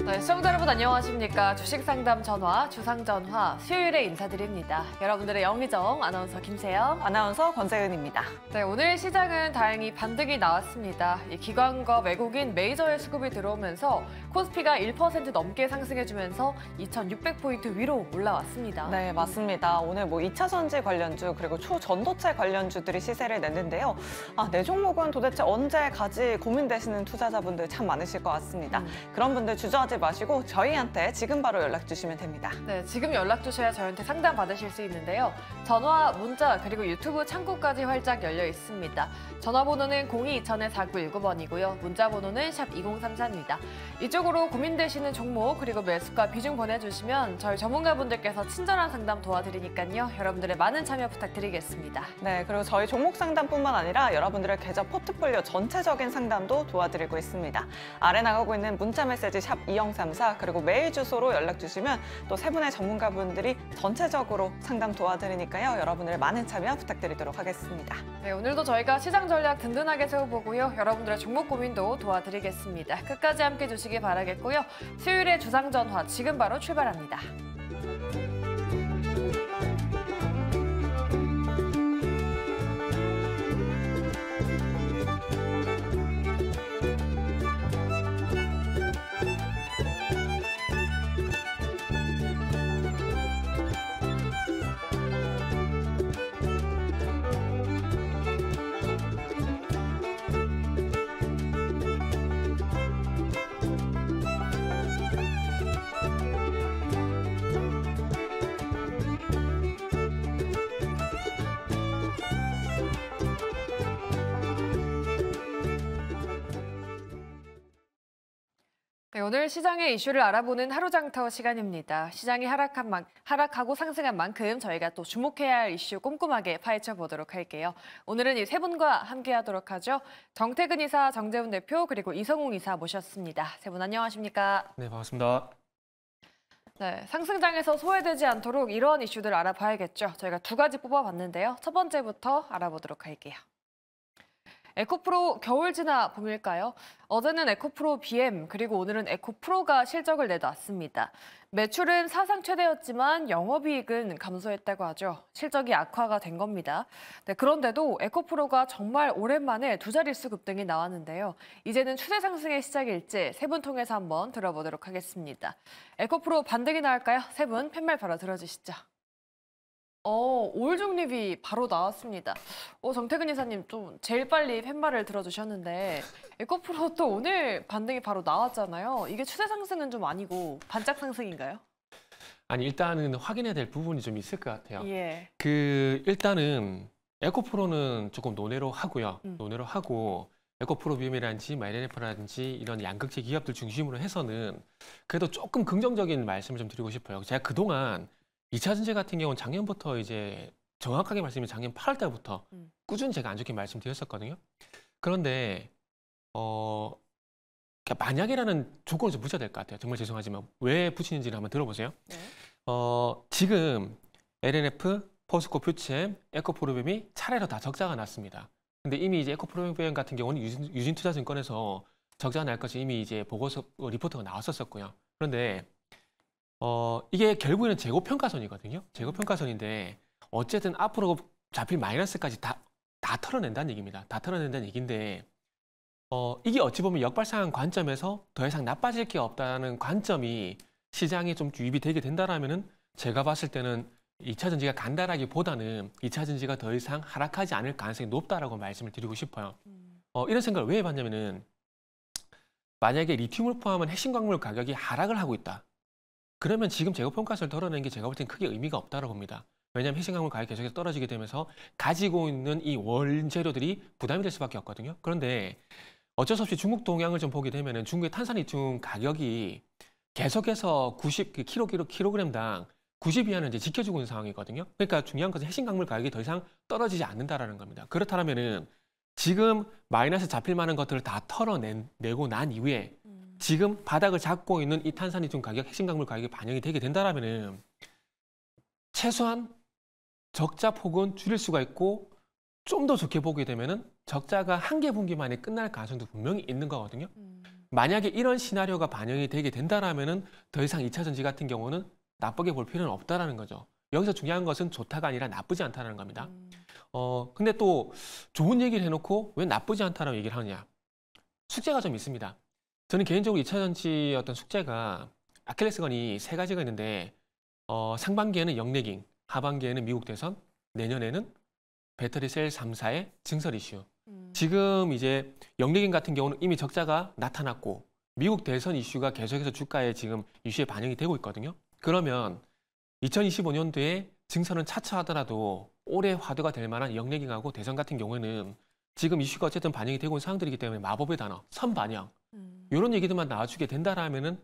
네, 시청자 여러분 안녕하십니까. 주식상담 전화, 주상전화 수요일에 인사드립니다. 여러분들의 영의정 아나운서 김세영, 아나운서 권세은입니다. 네, 오늘 시장은 다행히 반등이 나왔습니다. 이 기관과 외국인 메이저의 수급이 들어오면서 코스피가 1% 넘게 상승해주면서 2,600포인트 위로 올라왔습니다. 네, 맞습니다. 오늘 2차 전지 관련주 그리고 초전도체 관련주들이 시세를 냈는데요. 내 종목은 도대체 언제 가지 고민되시는 투자자분들 참 많으실 것 같습니다. 그런 분들 주저하지 마시고 저희한테 지금 바로 연락 주시면 됩니다. 네, 지금 연락 주셔야 저희한테 상담 받으실 수 있는데요. 전화, 문자, 그리고 유튜브 창구까지 활짝 열려 있습니다. 전화번호는 02-2000-4919번이고요. 문자번호는 샵 2034입니다. 이쪽으로 고민되시는 종목 그리고 매수가 비중 보내주시면 저희 전문가분들께서 친절한 상담 도와드리니까요. 여러분들의 많은 참여 부탁드리겠습니다. 네, 그리고 저희 종목 상담뿐만 아니라 여러분들의 계좌 포트폴리오 전체적인 상담도 도와드리고 있습니다. 아래 나가고 있는 문자 메시지 샵 2034 그리고 메일 주소로 연락 주시면 또 세 분의 전문가분들이 전체적으로 상담 도와드리니까요. 여러분들의 많은 참여 부탁드리도록 하겠습니다. 네, 오늘도 저희가 시장 전략 든든하게 세워보고요. 여러분들의 종목 고민도 도와드리겠습니다. 끝까지 함께 해주시기 바라겠고요. 수요일의 주상전화 지금 바로 출발합니다. 네, 오늘 시장의 이슈를 알아보는 하루장터 시간입니다. 시장이 하락하고 상승한 만큼 저희가 또 주목해야 할 이슈 꼼꼼하게 파헤쳐 보도록 할게요. 오늘은 이 세 분과 함께하도록 하죠. 정태근 이사, 정재훈 대표 그리고 이성웅 이사 모셨습니다. 세 분 안녕하십니까? 네, 반갑습니다. 네, 상승장에서 소외되지 않도록 이러한 이슈들 알아봐야겠죠. 저희가 두 가지 뽑아봤는데요. 첫 번째부터 알아보도록 할게요. 에코프로 겨울 지나 봄일까요? 어제는 에코프로 BM 그리고 오늘은 에코프로가 실적을 내놨습니다. 매출은 사상 최대였지만 영업이익은 감소했다고 하죠. 실적이 악화가 된 겁니다. 네, 그런데도 에코프로가 정말 오랜만에 두 자릿수 급등이 나왔는데요. 이제는 추세 상승의 시작일지 세 분 통해서 한번 들어보도록 하겠습니다. 에코프로 반등이 나올까요? 세 분 팻말 바로 들어주시죠. 올 중립이 바로 나왔습니다. 정태근 이사님 좀 제일 빨리 팻말을 들어주셨는데 에코프로 또 오늘 반등이 바로 나왔잖아요. 이게 추세 상승은 좀 아니고 반짝 상승인가요? 아니 일단은 확인해야 될 부분이 좀 있을 것 같아요. 예. 일단은 에코프로는 조금 논외로 하고요. 논외로 하고 에코프로 BM이라든지 LNF라든지 이런 양극재 기업들 중심으로 해서는 그래도 조금 긍정적인 말씀을 좀 드리고 싶어요. 제가 그동안 2차 전지 같은 경우는 작년부터 이제 정확하게 말씀드리면 작년 8월 달부터 꾸준히 제가 안 좋게 말씀드렸었거든요. 그런데 만약이라는 조건을 좀 붙여야 될 것 같아요. 정말 죄송하지만 왜 붙이는지를 한번 들어보세요. 네. 지금 LNF, 포스코 퓨처엠, 에코프로비엠이 차례로 다 적자가 났습니다. 근데 이미 이제 에코프로비엠 같은 경우는 유진투자증권에서 적자가 날 것이 이미 이제 보고서 리포트가 나왔었고요. 그런데 이게 결국에는 재고평가선이거든요. 재고평가선인데 어쨌든 앞으로 잡힐 마이너스까지 다 털어낸다는 얘기입니다. 다 털어낸다는 얘기인데 이게 어찌 보면 역발상한 관점에서 더 이상 나빠질 게 없다는 관점이 시장에 좀 유입이 되게 된다라면은 제가 봤을 때는 2차 전지가 간다라기보다는 2차 전지가 더 이상 하락하지 않을 가능성이 높다라고 말씀을 드리고 싶어요. 이런 생각을 왜 해봤냐면은 만약에 리튬을 포함한 핵심 광물 가격이 하락을 하고 있다. 그러면 지금 재고평가서를 덜어내는 게 제가 볼 때는 크게 의미가 없다고 봅니다. 왜냐하면 핵심 광물 가격이 계속해서 떨어지게 되면서 가지고 있는 이 원재료들이 부담이 될 수밖에 없거든요. 그런데 어쩔 수 없이 중국 동향을 좀 보게 되면 중국의 탄산리튬 가격이 계속해서 90kg당 90 이하는 이제 지켜주고 있는 상황이거든요. 그러니까 중요한 것은 핵심 광물 가격이 더 이상 떨어지지 않는다라는 겁니다. 그렇다면은 지금 마이너스 잡힐 만한 것들을 다 털어내고 난 이후에 지금 바닥을 잡고 있는 이 탄산리튬 가격, 핵심 광물 가격이 반영이 되게 된다라면은 최소한 적자 폭은 줄일 수가 있고 좀 더 좋게 보게 되면은 적자가 한 개 분기 만에 끝날 가능성도 분명히 있는 거거든요. 만약에 이런 시나리오가 반영이 되게 된다라면은 더 이상 2차 전지 같은 경우는 나쁘게 볼 필요는 없다라는 거죠. 여기서 중요한 것은 좋다가 아니라 나쁘지 않다는 겁니다. 근데 또 좋은 얘기를 해놓고 왜 나쁘지 않다라고 얘기를 하느냐. 숙제가 좀 있습니다. 저는 개인적으로 2차 전지 어떤 숙제가 아킬레스건이 3가지가 있는데 상반기에는 영내깅, 하반기에는 미국 대선, 내년에는 배터리 셀 3사의 증설 이슈. 지금 이제 영내깅 같은 경우는 이미 적자가 나타났고 미국 대선 이슈가 계속해서 주가에 지금 이슈에 반영이 되고 있거든요. 그러면 2025년도에 증설은 차차 하더라도 올해 화두가 될 만한 영내깅하고 대선 같은 경우에는 지금 이슈가 어쨌든 반영이 되고 있는 상황들이기 때문에 마법의 단어, 선반영 이런 얘기들만 나와주게 된다라면은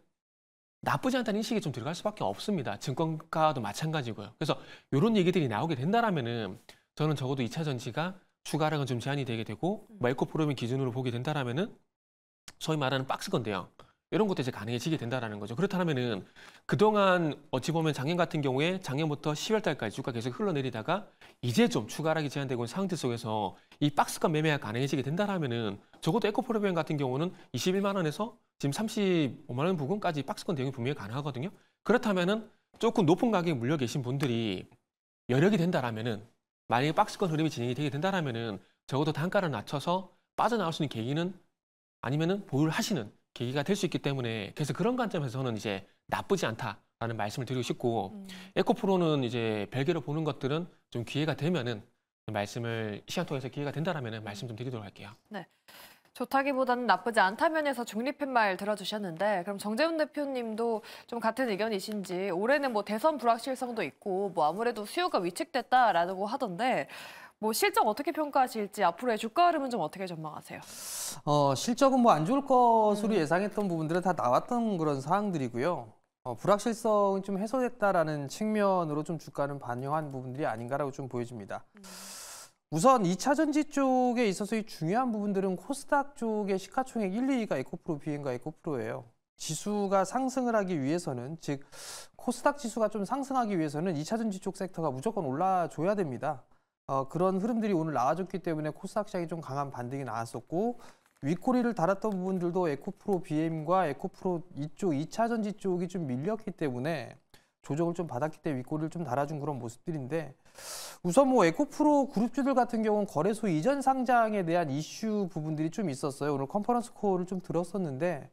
나쁘지 않다는 인식이 좀 들어갈 수밖에 없습니다. 증권가도 마찬가지고요. 그래서 이런 얘기들이 나오게 된다라면은 저는 적어도 2차 전지가 추가량은 좀 제한이 되게 되고 에코프로빈 기준으로 보게 된다라면은 소위 말하는 박스권 대응 이런 것도 이제 가능해지게 된다라는 거죠. 그렇다면은 그동안 어찌 보면 작년 같은 경우에 작년부터 10월 달까지 주가 계속 흘러내리다가 이제 좀 추가락이 제한되고 있는 상태 속에서 이 박스권 매매가 가능해지게 된다라면은 적어도 에코프로비엠 같은 경우는 21만 원에서 지금 35만 원 부근까지 박스권 대응이 분명히 가능하거든요. 그렇다면은 조금 높은 가격에 물려 계신 분들이 여력이 된다라면은 만약에 박스권 흐름이 진행이 되게 된다라면은 적어도 단가를 낮춰서 빠져나올 수 있는 계기는 아니면은 보유를 하시는 계기가 될 수 있기 때문에 그래서 그런 관점에서는 이제 나쁘지 않다라는 말씀을 드리고 싶고 에코프로는 이제 별개로 보는 것들은 좀 기회가 되면은 말씀을 시간 통해서 기회가 된다라면은 말씀 좀 드리도록 할게요. 네. 좋다기보다는 나쁘지 않다 면에서 중립한 말 들어주셨는데 그럼 정재훈 대표님도 좀 같은 의견이신지 올해는 뭐 대선 불확실성도 있고 뭐 아무래도 수요가 위축됐다라고 하던데 뭐 실적 어떻게 평가하실지 앞으로의 주가 흐름은 좀 어떻게 전망하세요? 실적은 뭐 안 좋을 것으로 예상했던 부분들은 다 나왔던 그런 사항들이고요. 불확실성이 좀 해소됐다라는 측면으로 좀 주가는 반영한 부분들이 아닌가라고 좀 보여집니다. 우선 2차 전지 쪽에 있어서의 중요한 부분들은 코스닥 쪽의 시가총액 1, 2위가 에코프로 비행과 에코프로예요. 지수가 상승을 하기 위해서는 즉 코스닥 지수가 좀 상승하기 위해서는 2차 전지 쪽 섹터가 무조건 올라줘야 됩니다. 그런 흐름들이 오늘 나와줬기 때문에 코스닥 시장이 좀 강한 반등이 나왔었고 윗꼬리를 달았던 부분들도 에코프로 BM과 에코프로 이쪽 2차 전지 쪽이 좀 밀렸기 때문에 조정을 좀 받았기 때문에 윗꼬리를 좀 달아준 그런 모습들인데 우선 뭐 에코프로 그룹주들 같은 경우는 거래소 이전 상장에 대한 이슈 부분들이 좀 있었어요. 오늘 컨퍼런스 콜을 좀 들었었는데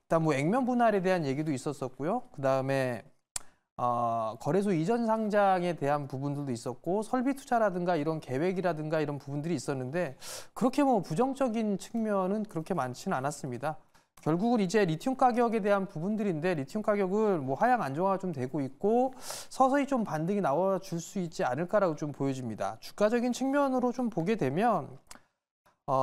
일단 뭐 액면 분할에 대한 얘기도 있었었고요. 그다음에 거래소 이전 상장에 대한 부분들도 있었고 설비 투자라든가 이런 계획이라든가 이런 부분들이 있었는데 그렇게 뭐 부정적인 측면은 그렇게 많지는 않았습니다. 결국은 이제 리튬 가격에 대한 부분들인데 리튬 가격은 뭐 하향 안정화가 좀 되고 있고 서서히 좀 반등이 나와줄 수 있지 않을까라고 좀 보여집니다. 주가적인 측면으로 좀 보게 되면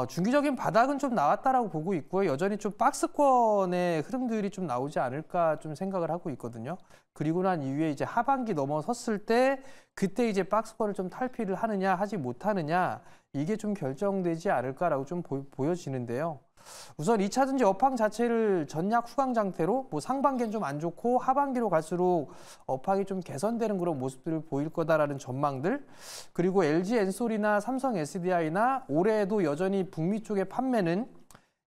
중기적인 바닥은 좀 나왔다라고 보고 있고요. 여전히 좀 박스권의 흐름들이 좀 나오지 않을까 좀 생각을 하고 있거든요. 그리고 난 이후에 이제 하반기 넘어섰을 때 그때 이제 박스권을 좀 탈피를 하느냐 하지 못하느냐 이게 좀 결정되지 않을까라고 좀 보여지는데요. 우선 2차 전지 업황 자체를 전약 후강 상태로 뭐 상반기는 좀 안 좋고 하반기로 갈수록 업황이 좀 개선되는 그런 모습들을 보일 거다라는 전망들 그리고 LG 엔솔이나 삼성 SDI나 올해에도 여전히 북미 쪽의 판매는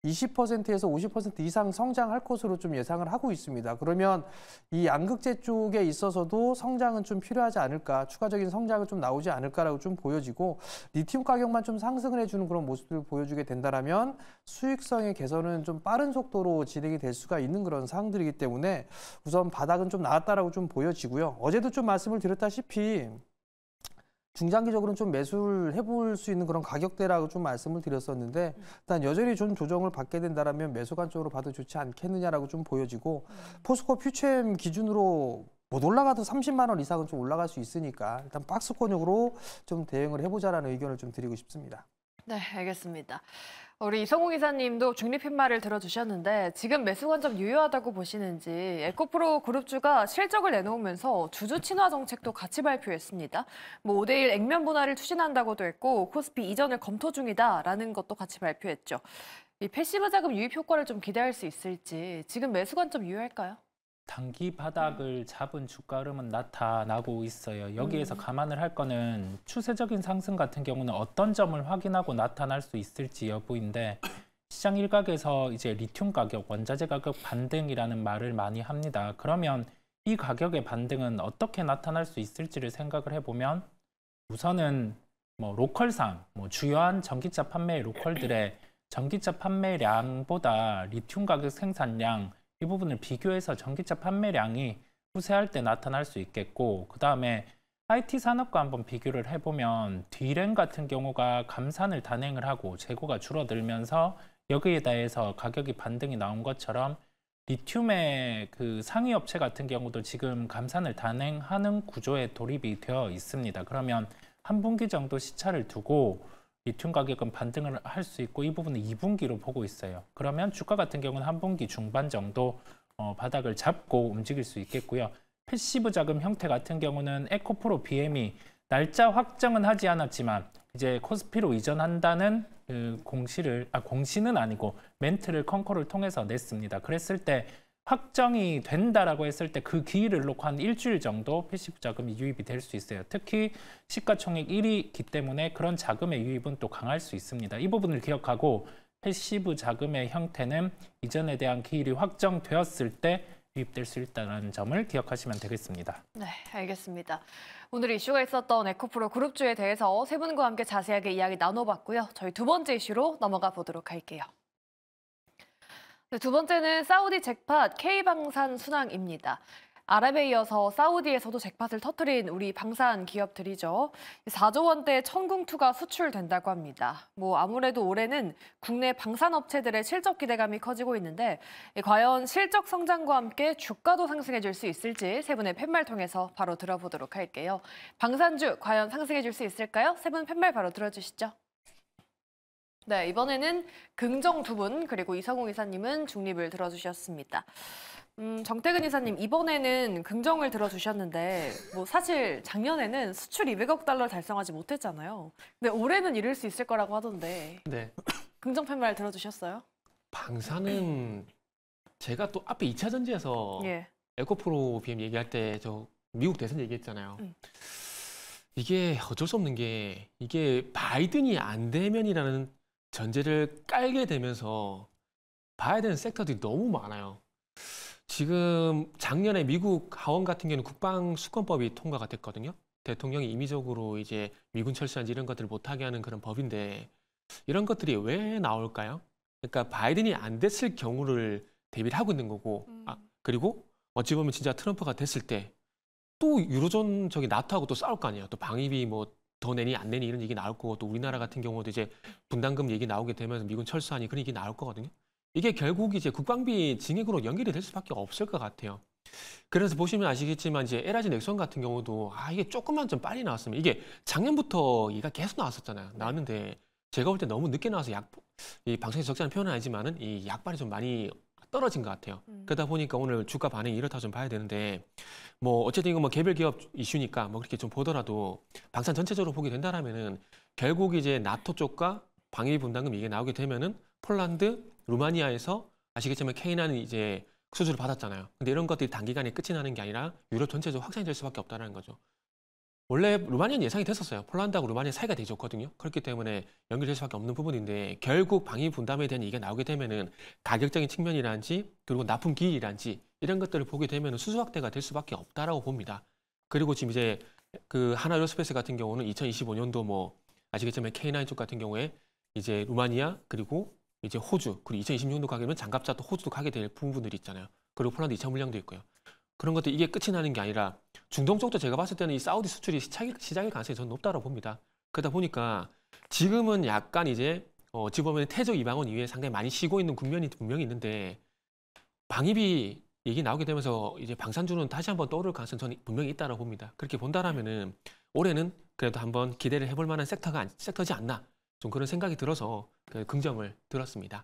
20%에서 50% 이상 성장할 것으로 좀 예상을 하고 있습니다. 그러면 이 양극재 쪽에 있어서도 성장은 좀 필요하지 않을까, 추가적인 성장은 좀 나오지 않을까라고 좀 보여지고 리튬 가격만 좀 상승을 해주는 그런 모습들을 보여주게 된다면 수익성의 개선은 좀 빠른 속도로 진행이 될 수가 있는 그런 사항들이기 때문에 우선 바닥은 좀 나왔다라고 좀 보여지고요. 어제도 좀 말씀을 드렸다시피 중장기적으로는 좀 매수를 해볼 수 있는 그런 가격대라고 좀 말씀을 드렸었는데 일단 여전히 좀 조정을 받게 된다면 매수 관점으로 봐도 좋지 않겠느냐라고 좀 보여지고 포스코 퓨처엠 기준으로 못 올라가도 30만 원 이상은 좀 올라갈 수 있으니까 일단 박스권역으로 좀 대응을 해보자라는 의견을 좀 드리고 싶습니다. 네, 알겠습니다. 우리 이성우 기사님도 중립한 말을 들어주셨는데 지금 매수 관점 유효하다고 보시는지 에코프로 그룹주가 실적을 내놓으면서 주주 친화 정책도 같이 발표했습니다. 뭐 5대1 액면 분할을 추진한다고도 했고 코스피 이전을 검토 중이다라는 것도 같이 발표했죠. 이 패시브 자금 유입 효과를 좀 기대할 수 있을지 지금 매수 관점 유효할까요? 단기 바닥을 잡은 주가 흐름은 나타나고 있어요. 여기에서 감안을 할 거는 추세적인 상승 같은 경우는 어떤 점을 확인하고 나타날 수 있을지 여부인데 시장 일각에서 이제 리튬 가격, 원자재 가격 반등이라는 말을 많이 합니다. 그러면 이 가격의 반등은 어떻게 나타날 수 있을지를 생각을 해보면 우선은 뭐 로컬상, 뭐 주요한 전기차 판매 로컬들의 전기차 판매량보다 리튬 가격 생산량 이 부분을 비교해서 전기차 판매량이 후세할 때 나타날 수 있겠고, 그 다음에 IT 산업과 한번 비교를 해보면 D램 같은 경우가 감산을 단행을 하고 재고가 줄어들면서 여기에 대해서 가격이 반등이 나온 것처럼 리튬의 그 상위 업체 같은 경우도 지금 감산을 단행하는 구조에 돌입이 되어 있습니다. 그러면 한 분기 정도 시차를 두고 리튬 가격은 반등을 할 수 있고 이 부분은 2분기로 보고 있어요. 그러면 주가 같은 경우는 한 분기 중반 정도 바닥을 잡고 움직일 수 있겠고요. 패시브 자금 형태 같은 경우는 에코프로 BM이 날짜 확정은 하지 않았지만 이제 코스피로 이전한다는 그 공시는 아니고 멘트를 컨콜을 통해서 냈습니다. 그랬을 때 확정이 된다라고 했을 때 그 기일을 놓고 한 일주일 정도 패시브 자금이 유입이 될 수 있어요. 특히 시가총액 1위이기 때문에 그런 자금의 유입은 또 강할 수 있습니다. 이 부분을 기억하고 패시브 자금의 형태는 이전에 대한 기일이 확정되었을 때 유입될 수 있다는 점을 기억하시면 되겠습니다. 네, 알겠습니다. 오늘 이슈가 있었던 에코프로 그룹주에 대해서 세 분과 함께 자세하게 이야기 나눠봤고요. 저희 두 번째 이슈로 넘어가 보도록 할게요. 네, 두 번째는 사우디 잭팟 K방산 순항입니다. 아랍에 이어서 사우디에서도 잭팟을 터뜨린 우리 방산 기업들이죠. 4조 원대 천궁2가 수출된다고 합니다. 아무래도 올해는 국내 방산업체들의 실적 기대감이 커지고 있는데 과연 실적 성장과 함께 주가도 상승해줄 수 있을지 세 분의 팻말 통해서 바로 들어보도록 할게요. 방산주 과연 상승해줄 수 있을까요? 세 분 팻말 바로 들어주시죠. 네, 이번에는 긍정 두 분 그리고 이성우 이사님은 중립을 들어주셨습니다. 정태근 이사님, 이번에는 긍정을 들어주셨는데 사실 작년에는 수출 200억 달러 달성하지 못했잖아요. 근데 올해는 이룰 수 있을 거라고 하던데 네. 긍정 팻말 들어주셨어요? 방사는 제가 또 앞에 2차 전지에서 예. 에코프로 BM 얘기할 때 저 미국 대선 얘기했잖아요. 이게 어쩔 수 없는 게 이게 바이든이 안 되면이라는 전제를 깔게 되면서 봐야 되는 섹터들이 너무 많아요. 지금 작년에 미국 하원 같은 경우는 국방수권법이 통과가 됐거든요. 대통령이 임의적으로 이제 미군 철수한지 이런 것들을 못하게 하는 그런 법인데 이런 것들이 왜 나올까요? 그러니까 바이든이 안 됐을 경우를 대비를 하고 있는 거고 그리고 어찌 보면 진짜 트럼프가 됐을 때 또 유로존 나토하고 또 싸울 거 아니에요. 또 방위비 더 내니 안 내니 이런 얘기 나올 거고 또 우리나라 같은 경우도 이제 분담금 얘기 나오게 되면서 미군 철수하니 그런 얘기 나올 거거든요. 이게 결국 이제 국방비 증액으로 연결이 될 수밖에 없을 것 같아요. 그래서 보시면 아시겠지만 이제 LG 넥슨 같은 경우도 이게 조금만 좀 빨리 나왔으면 이게 작년부터 얘가 계속 나왔었잖아요. 나왔는데 제가 볼 때 너무 늦게 나와서 이 방송에서 적절한 표현은 아니지만은 이 약발이 좀 많이 떨어진 것 같아요. 그러다 보니까 오늘 주가 반응이 이렇다 좀 봐야 되는데 어쨌든 이거 개별 기업 이슈니까 그렇게 좀 보더라도 방산 전체적으로 보게 된다라면은 결국 이제 나토 쪽과 방위 분담금 이게 나오게 되면은 폴란드, 루마니아에서 아시겠지만 K나는 이제 수주를 받았잖아요. 근데 이런 것들이 단기간에 끝이 나는 게 아니라 유럽 전체적으로 확산이 될 수밖에 없다는 거죠. 원래 루마니아는 예상이 됐었어요. 폴란드하고 루마니아 사이가 되게 좋거든요. 그렇기 때문에 연결될 수밖에 없는 부분인데 결국 방위 분담에 대한 얘기가 나오게 되면은 가격적인 측면이란지 그리고 납품 기일이란지 이런 것들을 보게 되면 수주 확대가 될 수밖에 없다라고 봅니다. 그리고 지금 이제 그 하나에어스페이스 같은 경우는 2025년도 아시겠지만 K9 쪽 같은 경우에 이제 루마니아 그리고 이제 호주 그리고 2026년도 가게 되면 장갑차 또 호주도 가게 될 부분들이 있잖아요. 그리고 폴란드 2차 물량도 있고요. 그런 것도 이게 끝이 나는 게 아니라 중동 쪽도 제가 봤을 때는 이 사우디 수출이 시작일 가능성이 저는 높다고 봅니다. 그러다 보니까 지금은 약간 이제 어찌 보면 태조 이방원 이후에 상당히 많이 쉬고 있는 국면이 분명히 있는데 방위비 얘기 나오게 되면서 이제 방산주는 다시 한번 떠오를 가능성이 저는 분명히 있다고 봅니다. 그렇게 본다라면은 올해는 그래도 한번 기대를 해볼 만한 섹터지 않나 좀 그런 생각이 들어서 긍정을 들었습니다.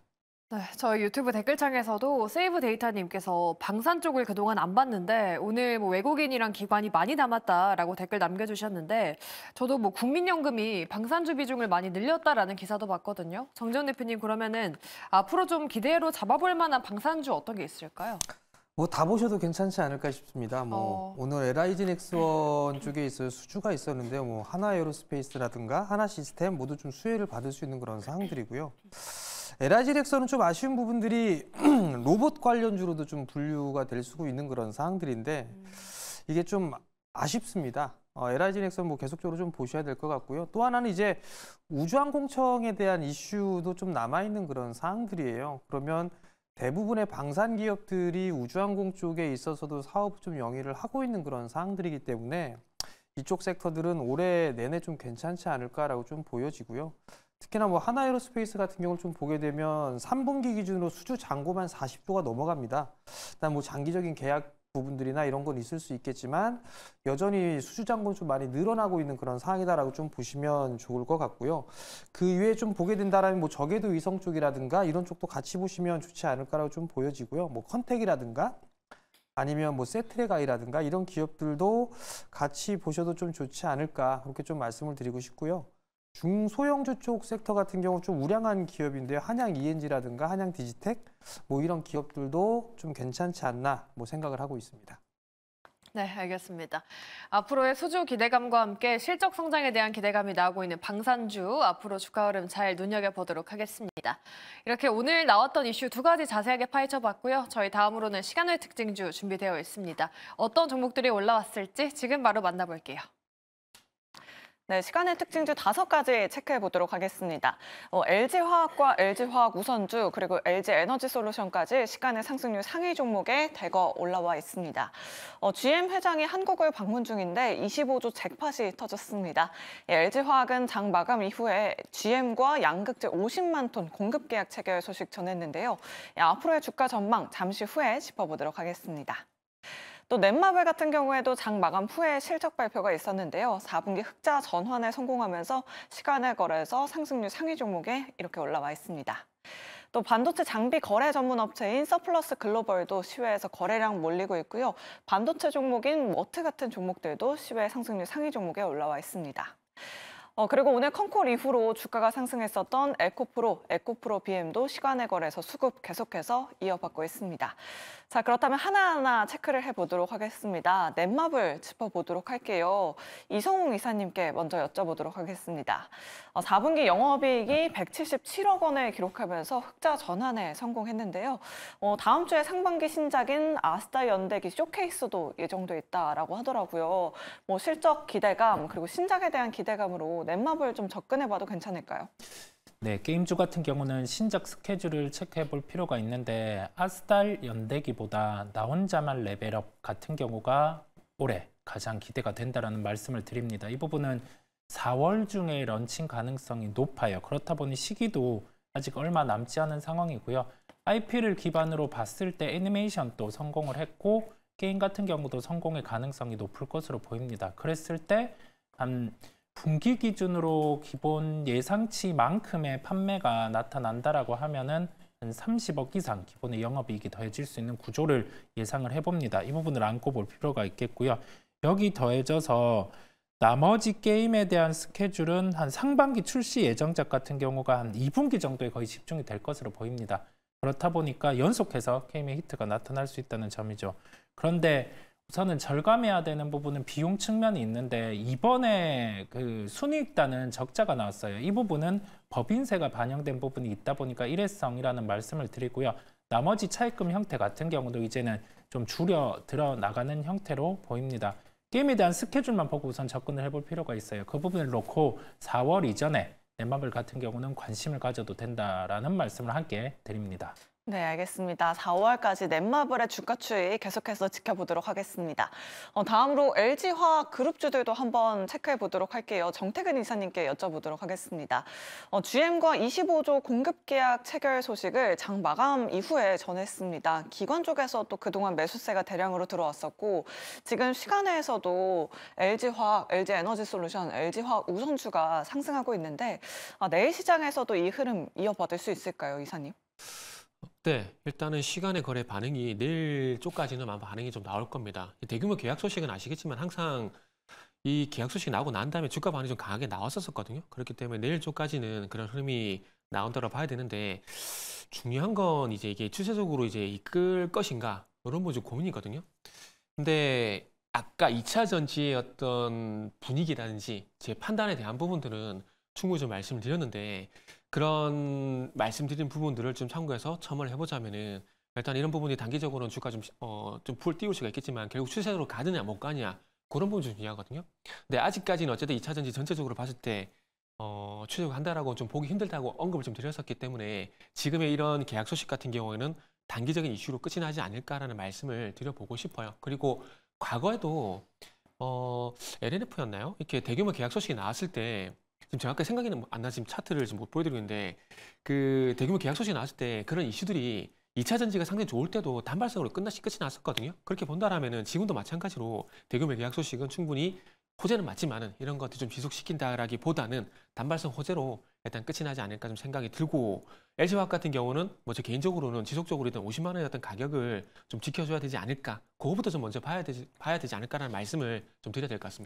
네, 저희 유튜브 댓글창에서도 세이브 데이터님께서 방산 쪽을 그동안 안 봤는데 오늘 외국인이랑 기관이 많이 남았다라고 댓글 남겨주셨는데 저도 국민연금이 방산주 비중을 많이 늘렸다라는 기사도 봤거든요. 정재훈 대표님 그러면은 앞으로 좀 기대로 잡아볼 만한 방산주 어떤 게 있을까요? 다 보셔도 괜찮지 않을까 싶습니다. 오늘 LIG 넥스원 쪽에 있어 수주가 있었는데요. 하나에어로스페이스라든가 하나시스템 모두 좀 수혜를 받을 수 있는 그런 사항들이고요. LIG렉선은 좀 아쉬운 부분들이 로봇 관련주로도 좀 분류가 될 수 있는 그런 사항들인데 이게 좀 아쉽습니다. LIG렉선 뭐 계속적으로 좀 보셔야 될 것 같고요. 또 하나는 이제 우주항공청에 대한 이슈도 좀 남아있는 그런 사항들이에요. 그러면 대부분의 방산 기업들이 우주항공 쪽에 있어서도 사업 좀 영위를 하고 있는 그런 사항들이기 때문에 이쪽 섹터들은 올해 내내 좀 괜찮지 않을까라고 좀 보여지고요. 특히나 뭐 하나에어로스페이스 같은 경우를 좀 보게 되면 3분기 기준으로 수주 잔고만 40조가 넘어갑니다. 일단 뭐 장기적인 계약 부분들이나 이런 건 있을 수 있겠지만 여전히 수주 잔고는 좀 많이 늘어나고 있는 그런 상황이다라고 좀 보시면 좋을 것 같고요. 그 이외에 좀 보게 된다라면 뭐 저궤도 위성 쪽이라든가 이런 쪽도 같이 보시면 좋지 않을까라고 좀 보여지고요. 뭐 컨택이라든가 아니면 뭐 세트레가이라든가 이런 기업들도 같이 보셔도 좀 좋지 않을까 그렇게 좀 말씀을 드리고 싶고요. 중소형주 쪽 섹터 같은 경우 좀 우량한 기업인데요. 한양 ENG라든가 한양 디지텍 뭐 이런 기업들도 좀 괜찮지 않나 뭐 생각을 하고 있습니다. 네, 알겠습니다. 앞으로의 수주 기대감과 함께 실적 성장에 대한 기대감이 나오고 있는 방산주, 앞으로 주가 흐름 잘 눈여겨보도록 하겠습니다. 이렇게 오늘 나왔던 이슈 2가지 자세하게 파헤쳐봤고요. 저희 다음으로는 시간의 특징주 준비되어 있습니다. 어떤 종목들이 올라왔을지 지금 바로 만나볼게요. 네, 시간의 특징주 5가지 체크해 보도록 하겠습니다. LG화학과 LG화학우선주 그리고 LG에너지솔루션까지 시간의 상승률 상위 종목에 대거 올라와 있습니다. GM 회장이 한국을 방문 중인데 25조 잭팟이 터졌습니다. LG화학은 장 마감 이후에 GM과 양극재 50만 톤 공급 계약 체결 소식 전했는데요. 앞으로의 주가 전망 잠시 후에 짚어보도록 하겠습니다. 또 넷마블 같은 경우에도 장 마감 후에 실적 발표가 있었는데요. 4분기 흑자 전환에 성공하면서 시간을 거래해서 상승률 상위 종목에 이렇게 올라와 있습니다. 또 반도체 장비 거래 전문 업체인 서플러스 글로벌도 시외에서 거래량 몰리고 있고요. 반도체 종목인 워트 같은 종목들도 시외 상승률 상위 종목에 올라와 있습니다. 그리고 오늘 컨콜 이후로 주가가 상승했었던 에코프로 BM도 시간의 거래에서 수급 계속해서 이어받고 있습니다. 자, 그렇다면 하나하나 체크를 해보도록 하겠습니다. 넷마블 짚어보도록 할게요. 이성웅 이사님께 먼저 여쭤보도록 하겠습니다. 4분기 영업이익이 177억 원을 기록하면서 흑자 전환에 성공했는데요. 다음 주에 상반기 신작인 아스타 연대기 쇼케이스도 예정돼 있다라고 하더라고요. 뭐 실적 기대감 그리고 신작에 대한 기대감으로 넷마블 좀 접근해봐도 괜찮을까요? 네, 게임주 같은 경우는 신작 스케줄을 체크해 볼 필요가 있는데 아스달 연대기보다 나 혼자만 레벨업 같은 경우가 올해 가장 기대가 된다라는 말씀을 드립니다. 이 부분은 4월 중에 런칭 가능성이 높아요. 그렇다 보니 시기도 아직 얼마 남지 않은 상황이고요. IP를 기반으로 봤을 때 애니메이션도 성공을 했고 게임 같은 경우도 성공의 가능성이 높을 것으로 보입니다. 그랬을 때 한 분기 기준으로 기본 예상치만큼의 판매가 나타난다라고 하면은 한 30억 이상 기본의 영업이익이 더해질 수 있는 구조를 예상을 해봅니다. 이 부분을 안고 볼 필요가 있겠고요. 여기 더해져서 나머지 게임에 대한 스케줄은 한 상반기 출시 예정작 같은 경우가 한 2분기 정도에 거의 집중이 될 것으로 보입니다. 그렇다 보니까 연속해서 게임의 히트가 나타날 수 있다는 점이죠. 그런데 우선은 절감해야 되는 부분은 비용 측면이 있는데 이번에 그 순이익단은 적자가 나왔어요. 이 부분은 법인세가 반영된 부분이 있다 보니까 일회성이라는 말씀을 드리고요. 나머지 차입금 형태 같은 경우도 이제는 좀 줄여 들어나가는 형태로 보입니다. 게임에 대한 스케줄만 보고 우선 접근을 해볼 필요가 있어요. 그 부분을 놓고 4월 이전에 넷마블 같은 경우는 관심을 가져도 된다라는 말씀을 함께 드립니다. 네, 알겠습니다. 4월까지 넷마블의 주가 추이 계속해서 지켜보도록 하겠습니다. 다음으로 LG화학 그룹주들도 한번 체크해 보도록 할게요. 정태근 이사님께 여쭤보도록 하겠습니다. GM과 25조 공급 계약 체결 소식을 장 마감 이후에 전했습니다. 기관 쪽에서 또 그동안 매수세가 대량으로 들어왔었고 지금 시간에서도 LG화학, LG에너지솔루션, LG화학 우선주가 상승하고 있는데 내일 시장에서도 이 흐름 이어받을 수 있을까요, 이사님? 네, 일단은 시간의 거래 반응이 내일 쪽까지는 아마 반응이 좀 나올 겁니다. 대규모 계약 소식은 아시겠지만 항상 이 계약 소식이 나오고 난 다음에 주가 반응이 좀 강하게 나왔었거든요. 그렇기 때문에 내일 쪽까지는 그런 흐름이 나온다고 봐야 되는데 중요한 건 이제 이게 추세적으로 이제 이끌 것인가 이런 뭐 좀 고민이거든요. 근데 아까 2차 전지의 어떤 분위기라든지 제 판단에 대한 부분들은 충분히 좀 말씀을 드렸는데 그런 말씀드린 부분들을 좀 참고해서 첨언을 해보자면은 일단 이런 부분이 단기적으로는 주가 좀 불 띄울 수가 있겠지만 결국 추세로 가느냐 못 가냐 그런 부분이 좀 중요하거든요. 근데 아직까지는 어쨌든 2차 전지 전체적으로 봤을 때 추세가 한다라고 좀 보기 힘들다고 언급을 좀 드렸었기 때문에 지금의 이런 계약 소식 같은 경우에는 단기적인 이슈로 끝이 나지 않을까라는 말씀을 드려보고 싶어요. 그리고 과거에도 LNF였나요? 이렇게 대규모 계약 소식이 나왔을 때 지금 정확하게 생각이 안 나, 지금 차트를 지금 못 보여드리는데 그 대규모 계약 소식이 나왔을 때 그런 이슈들이 2차 전지가 상당히 좋을 때도 단발성으로 끝이 났었거든요. 그렇게 본다라면은 지금도 마찬가지로 대규모 계약 소식은 충분히 호재는 맞지만은 이런 것들 좀 지속시킨다라기보다는 단발성 호재로 일단 끝이 나지 않을까 좀 생각이 들고 LG화학 같은 경우는 뭐 저 개인적으로는 지속적으로 일단 50만 원의 어떤 가격을 좀 지켜줘야 되지 않을까 그거부터 좀 먼저 봐야 되지 않을까라는 말씀을 좀 드려야 될 것 같습니다.